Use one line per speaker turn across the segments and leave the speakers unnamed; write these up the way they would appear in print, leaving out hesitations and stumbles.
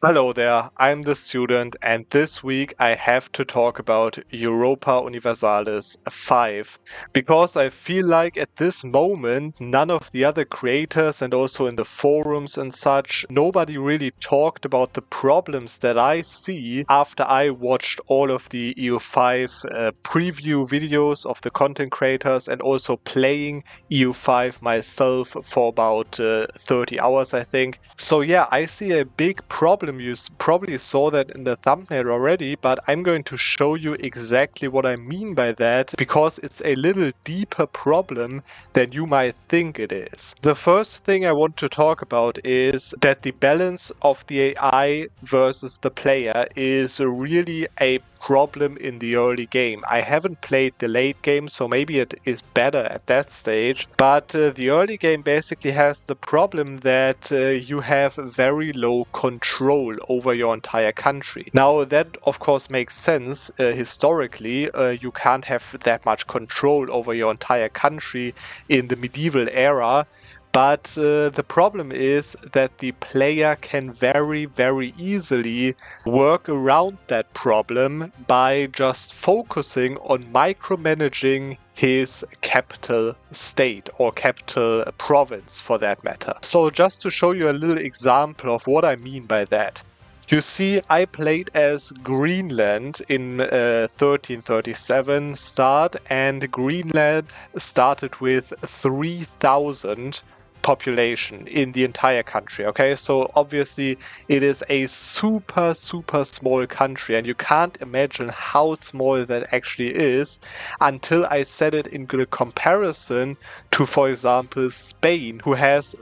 Hello there, I'm the student, and this week I have to talk about Europa Universalis 5 because I feel like at this moment none of the other creators and also in the forums and such, nobody really talked about the problems that I see after I watched all of the EU5 preview videos of the content creators and also playing EU5 myself for about 30 hours, I think. So yeah, I see a big problem. You probably saw that in the thumbnail already, but I'm going to show you exactly what I mean by that because it's a little deeper problem than you might think it is. The first thing I want to talk about is that the balance of the AI versus the player is really a problem in the early game. I haven't played the late game, so maybe it is better at that stage, but the early game basically has the problem that you have very low control over your entire country. Now that of course makes sense historically. You can't have that much control over your entire country in the medieval era. But the problem is that the player can very easily work around that problem by just focusing on micromanaging his capital state or capital province for that matter. So just to show you a little example of what I mean by that. You see, I played as Greenland in 1337 start, and Greenland started with 3,000 population in the entire country. Okay, so obviously it is a super small country, and you can't imagine how small that actually is until I set it in good comparison to, for example, Spain, who has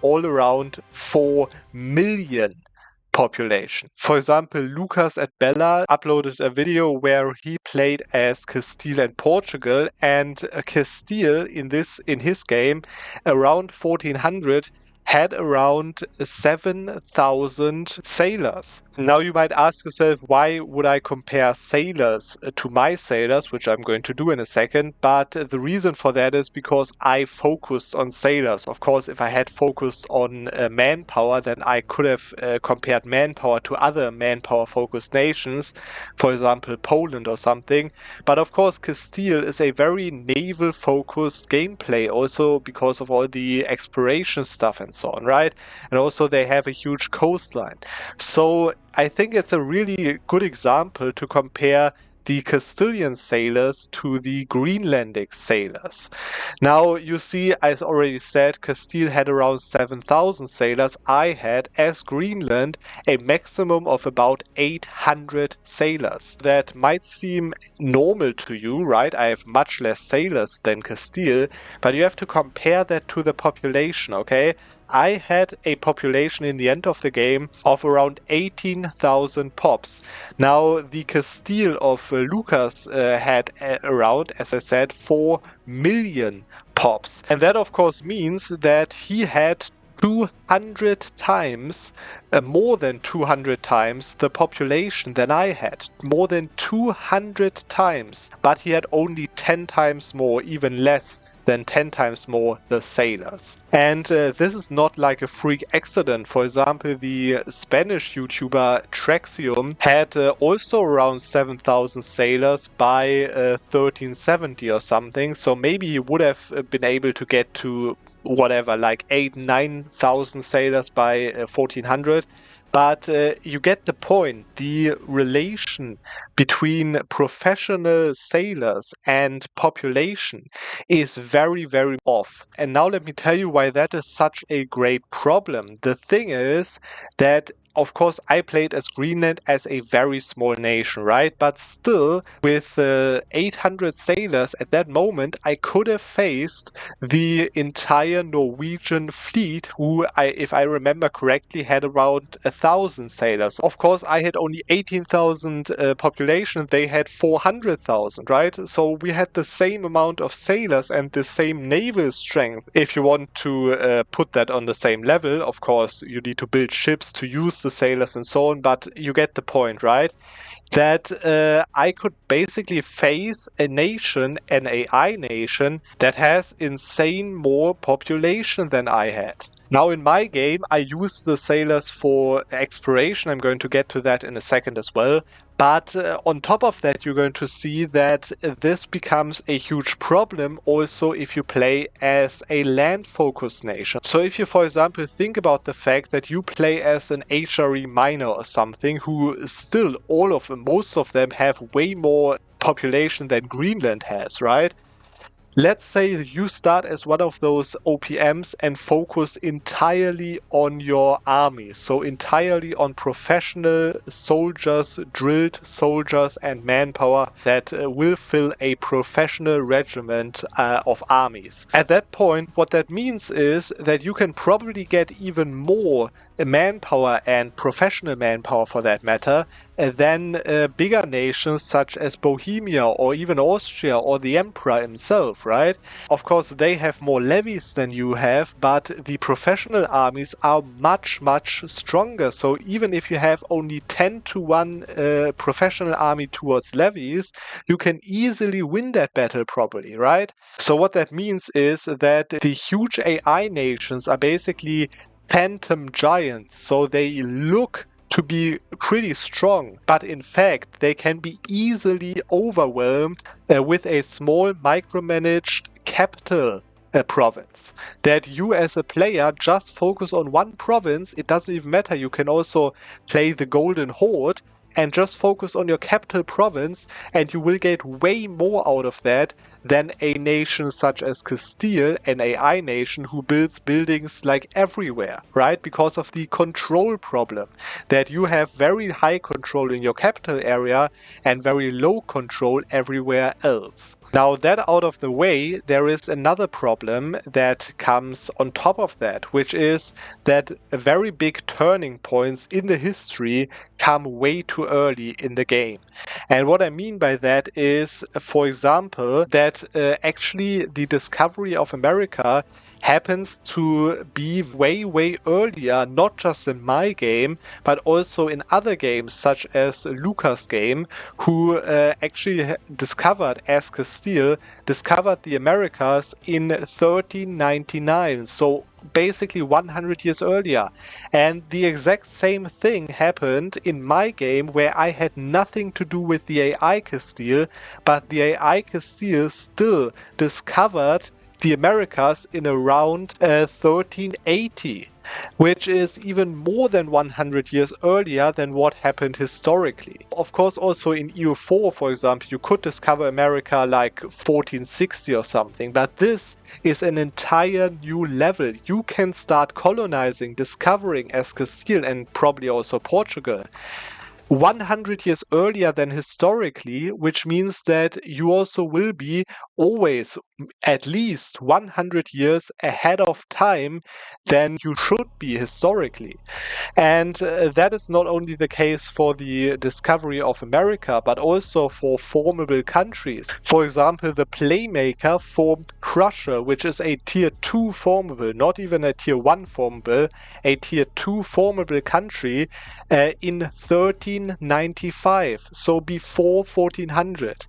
all around 4 million population. For example, Lucas at Bella uploaded a video where he played as Castile and Portugal, and Castile in his game around 1400 had around 7,000 sailors. Now you might ask yourself, why would I compare sailors to my sailors, which I'm going to do in a second, but the reason for that is because I focused on sailors. Of course, if I had focused on manpower, then I could have compared manpower to other manpower-focused nations, for example, Poland or something. But of course, Castile is a very naval-focused gameplay, also because of all the exploration stuff and so on, right? And also they have a huge coastline. So I think it's a really good example to compare the Castilian sailors to the Greenlandic sailors. Now, you see, as already said, Castile had around 7,000 sailors. I had, as Greenland, a maximum of about 800 sailors. That might seem normal to you, right? I have much less sailors than Castile, but you have to compare that to the population, okay? I had a population in the end of the game of around 18,000 pops. Now, the Castile of Lucas had around, as I said, 4 million pops. And that, of course, means that he had 200 times, more than 200 times the population than I had. More than 200 times. But he had only 10 times more, even less than 10 times more the sailors. And this is not like a freak accident. For example, the Spanish YouTuber Trexium had also around 7,000 sailors by 1370 or something. So maybe he would have been able to get to whatever, like 9,000 sailors by 1400. But you get the point. The relation between professional sailors and population is very off. And now let me tell you why that is such a great problem. The thing is that, of course, I played as Greenland as a very small nation, right? But still, with 800 sailors at that moment, I could have faced the entire Norwegian fleet, who, if I remember correctly, had around 1,000 sailors. Of course, I had only 18,000 population. They had 400,000, right? So we had the same amount of sailors and the same naval strength. If you want to put that on the same level, of course, you need to build ships to use the sailors and so on, but you get the point, right? That I could basically face a nation, an AI nation, that has insane more population than I had. Now in my game, I use the sailors for exploration. I'm going to get to that in a second as well. But on top of that, you're going to see that this becomes a huge problem also if you play as a land-focused nation. So if you, for example, think about the fact that you play as an HRE miner or something, who still, most of them have way more population than Greenland has, right? Let's say you start as one of those OPMs and focus entirely on your army, so entirely on professional soldiers, drilled soldiers and manpower that will fill a professional regiment of armies. At that point, what that means is that you can probably get even more manpower and professional manpower for that matter than bigger nations such as Bohemia or even Austria or the Emperor himself, right? Of course, they have more levies than you have, but the professional armies are much, much stronger. So even if you have only 10 to 1 professional army towards levies, you can easily win that battle probably, right? So what that means is that the huge AI nations are basically phantom giants, so they look to be pretty strong, but in fact they can be easily overwhelmed with a small micromanaged capital province. That you as a player just focus on one province, it doesn't even matter, you can also play the Golden Horde and just focus on your capital province, and you will get way more out of that than a nation such as Castile, an AI nation who builds buildings like everywhere, right? Because of the control problem, that you have very high control in your capital area and very low control everywhere else. Now that out of the way, there is another problem that comes on top of that, which is that very big turning points in the history come way too early in the game. And what I mean by that is, for example, that actually the discovery of America happens to be way, way earlier, not just in my game, but also in other games such as Lucas' game, who actually discovered, as Castile, discovered the Americas in 1399. So basically 100 years earlier. And the exact same thing happened in my game, where I had nothing to do with the AI Castile, but the AI Castile still discovered the Americas in around 1380, which is even more than 100 years earlier than what happened historically. Of course, also in EU4, for example, you could discover America like 1460 or something, but this is an entire new level. You can start colonizing, discovering as Castile and probably also Portugal 100 years earlier than historically, which means that you also will be always at least 100 years ahead of time than you should be historically. And that is not only the case for the discovery of America, but also for formable countries. For example, the Playmaker formed Prussia, which is a tier 2 formable, not even a tier 1 formable, a tier 2 formable country in 1395, so before 1400.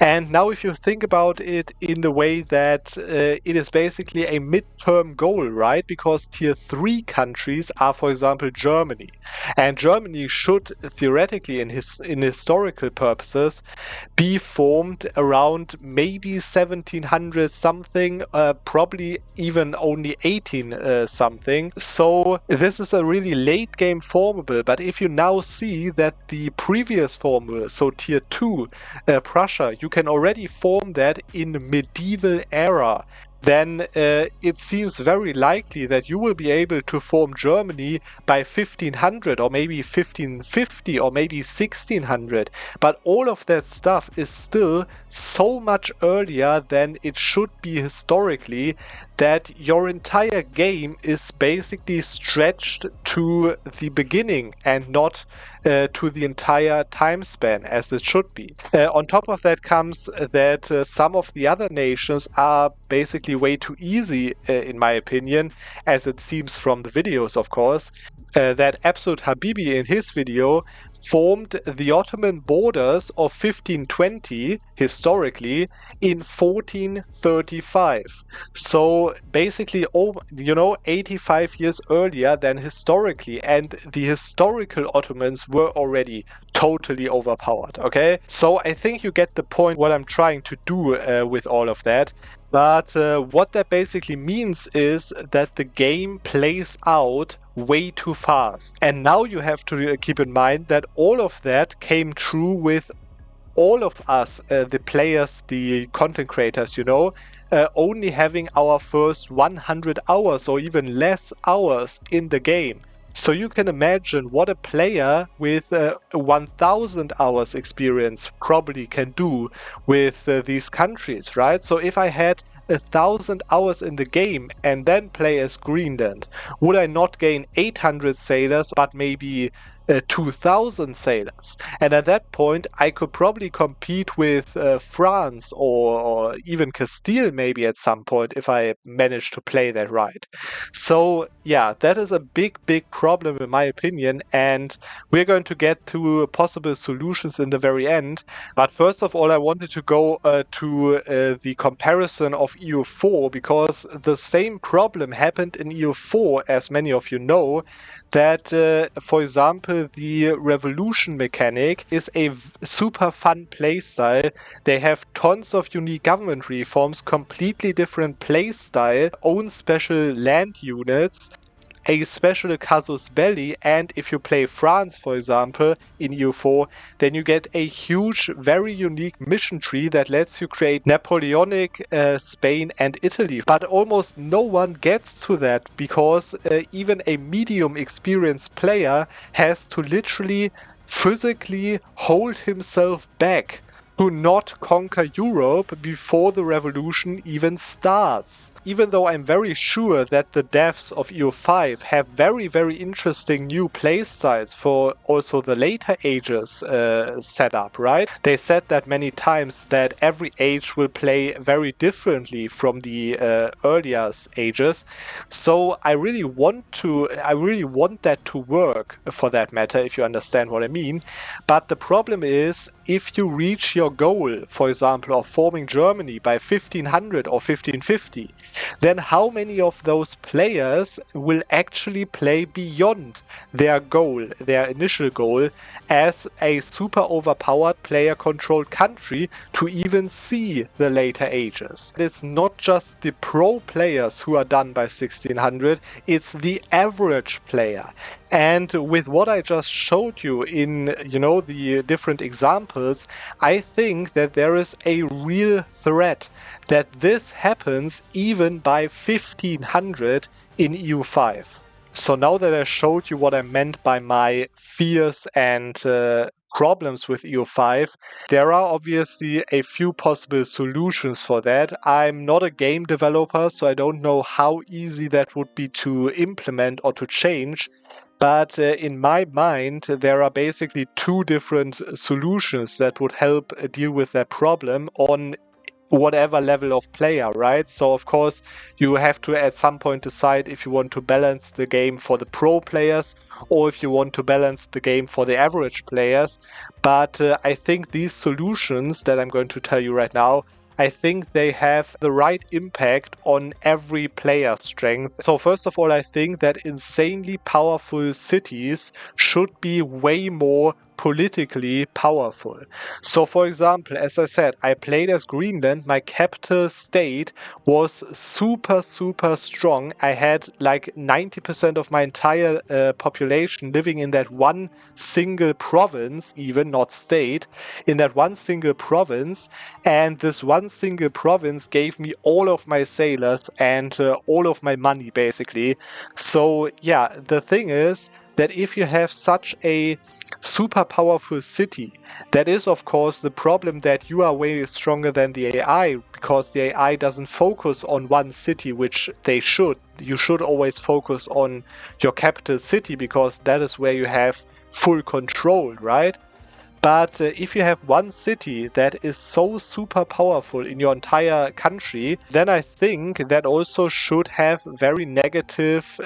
And now if you think about it in the way that it is basically a midterm goal, right? Because tier 3 countries are, for example, Germany. And Germany should theoretically, in historical purposes, be formed around maybe 1700 something, probably even only 18 something. So this is a really late game formable. But if you now see that the previous formula, so tier 2, Prussia, you can already form that in medieval era, then it seems very likely that you will be able to form Germany by 1500 or maybe 1550 or maybe 1600. But all of that stuff is still so much earlier than it should be historically, that your entire game is basically stretched to the beginning and not to the entire time span as it should be. On top of that comes that some of the other nations are basically way too easy, in my opinion, as it seems from the videos, of course. That Absolute Habibi in his video formed the Ottoman borders of 1520 historically in 1435. So basically, 85 years earlier than historically, and the historical Ottomans were already totally overpowered. Okay, so I think you get the point what I'm trying to do with all of that. But what that basically means is that the game plays out way too fast. And now you have to keep in mind that all of that came true with all of us, the players, the content creators, only having our first 100 hours or even less hours in the game. So you can imagine what a player with 1000 hours experience probably can do with these countries, right? So if I had 1000 hours in the game and then play as Greenland, would I not gain 800 sailors but maybe 2000 sailors? And at that point I could probably compete with France or even Castile maybe at some point if I manage to play that right. So yeah, that is a big problem in my opinion, and we're going to get to possible solutions in the very end. But first of all, I wanted to go to the comparison of EU4, because the same problem happened in EU4, as many of you know, that for example the revolution mechanic is a super fun playstyle. They have tons of unique government reforms, completely different playstyle, own special land units, a special casus belli, and if you play France, for example, in EU4, then you get a huge, very unique mission tree that lets you create Napoleonic Spain and Italy. But almost no one gets to that, because even a medium experienced player has to literally physically hold himself back to not conquer Europe before the revolution even starts. Even though I'm very sure that the devs of EU5 have very interesting new playstyles for also the later ages set up, right? They said that many times, that every age will play very differently from the earlier ages. So I really want that to work, for that matter, if you understand what I mean. But the problem is, if you reach your goal, for example, of forming Germany by 1500 or 1550, then how many of those players will actually play beyond their goal, their initial goal, as a super overpowered player-controlled country to even see the later ages? It's not just the pro players who are done by 1600, it's the average player. And with what I just showed you in, the different examples, I think that there is a real threat that this happens even by 1500 in EU5. So now that I showed you what I meant by my fears and problems with EU5, there are obviously a few possible solutions for that. I'm not a game developer, so I don't know how easy that would be to implement or to change. But in my mind, there are basically two different solutions that would help deal with that problem on whatever level of player, right? So of course you have to at some point decide if you want to balance the game for the pro players or if you want to balance the game for the average players. But I think these solutions that I'm going to tell you right now, I think they have the right impact on every player strength. So first of all, I think that insanely powerful cities should be way more politically powerful. So for example, as I said, I played as Greenland. My capital state was super strong. I had like 90% of my entire population living in that one single province, even not state, in that one single province. And this one single province gave me all of my sailors and all of my money, basically. So yeah, the thing is that if you have such a super powerful city, that is of course the problem, that you are way stronger than the AI, because the AI doesn't focus on one city, which they should. You should always focus on your capital city, because that is where you have full control, right? But if you have one city that is so super powerful in your entire country, then I think that also should have very negative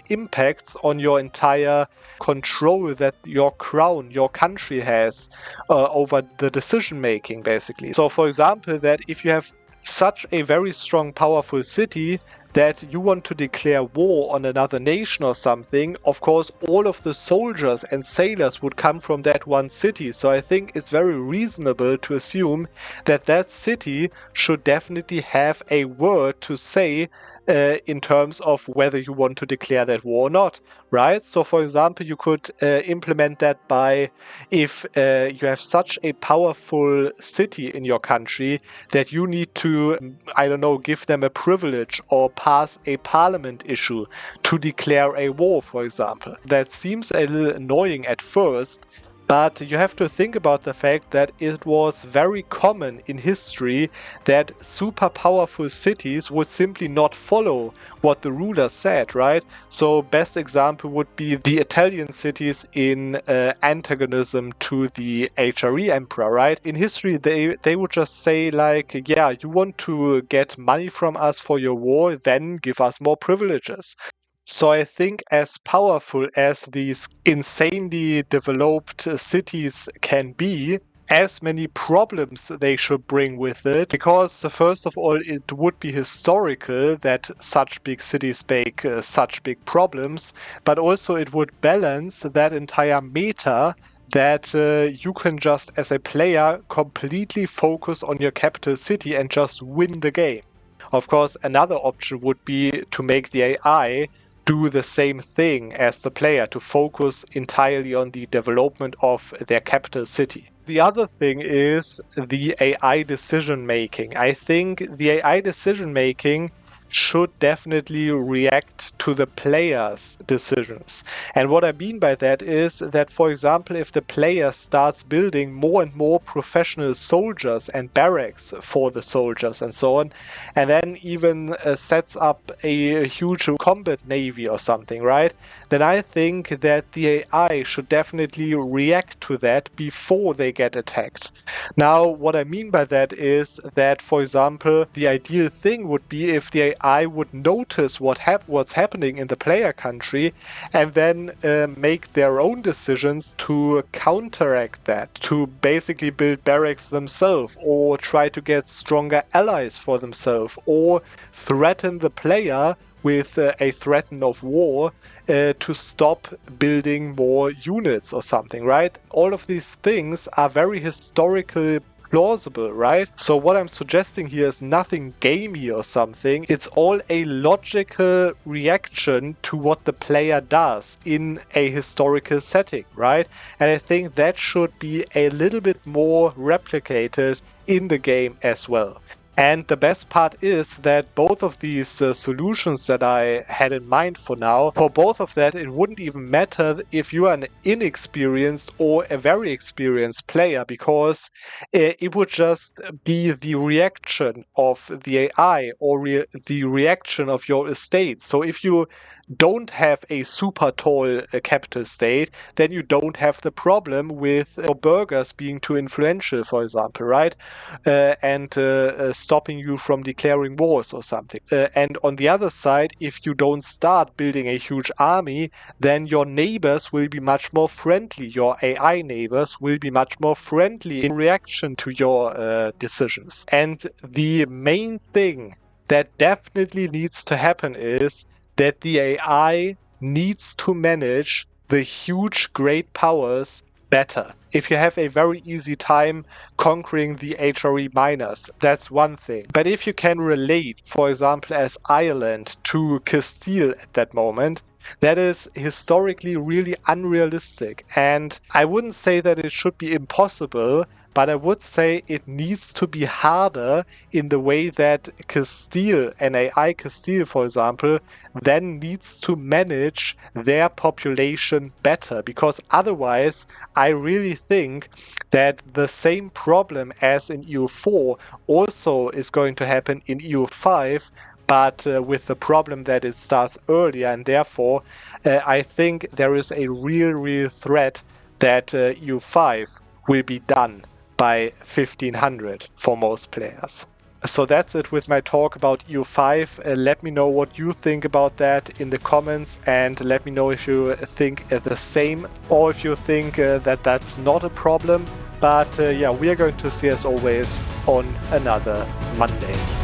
impacts on your entire control that your crown, your country has over the decision making, basically. So, for example, that if you have such a very strong, powerful city that you want to declare war on another nation or something, of course, all of the soldiers and sailors would come from that one city. So I think it's very reasonable to assume that that city should definitely have a word to say in terms of whether you want to declare that war or not, right? So, for example, you could implement that by if you have such a powerful city in your country that you need to, I don't know, give them a privilege or pass a parliament issue to declare a war, for example. That seems a little annoying at first, but you have to think about the fact that it was very common in history that super powerful cities would simply not follow what the ruler said, right? So best example would be the Italian cities in antagonism to the HRE emperor, right? In history, they would just say like, yeah, you want to get money from us for your war, then give us more privileges. So I think as powerful as these insanely developed cities can be, as many problems they should bring with it, because first of all, it would be historical that such big cities make such big problems, but also it would balance that entire meta that you can just, as a player, completely focus on your capital city and just win the game. Of course, another option would be to make the AI do the same thing as the player, to focus entirely on the development of their capital city. The other thing is the AI decision making. I think the AI decision making should definitely react to the player's decisions. And what I mean by that is that, for example, if the player starts building more and more professional soldiers and barracks for the soldiers and so on, and then even sets up a huge combat navy or something, right? Then I think that the AI should definitely react to that before they get attacked. Now, what I mean by that is that, for example, the ideal thing would be if the AI would notice what's happening in the player country and then make their own decisions to counteract that, to basically build barracks themselves or try to get stronger allies for themselves or threaten the player with a threat of war to stop building more units or something, right? All of these things are very historical plausible, right? So what I'm suggesting here is nothing gamey or something. It's all a logical reaction to what the player does in a historical setting, right? And I think that should be a little bit more replicated in the game as well. And the best part is that both of these solutions that I had in mind for now, for both of that, it wouldn't even matter if you are an inexperienced or a very experienced player, because it would just be the reaction of the AI or the reaction of your estate. So if you don't have a super tall capital state, then you don't have the problem with your burghers being too influential, for example, right? And stopping you from declaring wars or something. And on the other side, if you don't start building a huge army, then your neighbors will be much more friendly. Your AI neighbors will be much more friendly in reaction to your decisions. And the main thing that definitely needs to happen is that the AI needs to manage the huge great powers better. If you have a very easy time conquering the HRE miners, that's one thing. But if you can relate, for example, as Ireland to Castile at that moment, that is historically really unrealistic. And I wouldn't say that it should be impossible, but I would say it needs to be harder in the way that Castile, NAI Castile, for example, then needs to manage their population better. Because otherwise, I really think that the same problem as in EU4 also is going to happen in EU5, but with the problem that it starts earlier, and therefore I think there is a real threat that EU5 will be done by 1500 for most players. So that's it with my talk about EU5. Let me know what you think about that in the comments, and let me know if you think the same, or if you think that that's not a problem. But yeah, we are going to see as always on another Monday.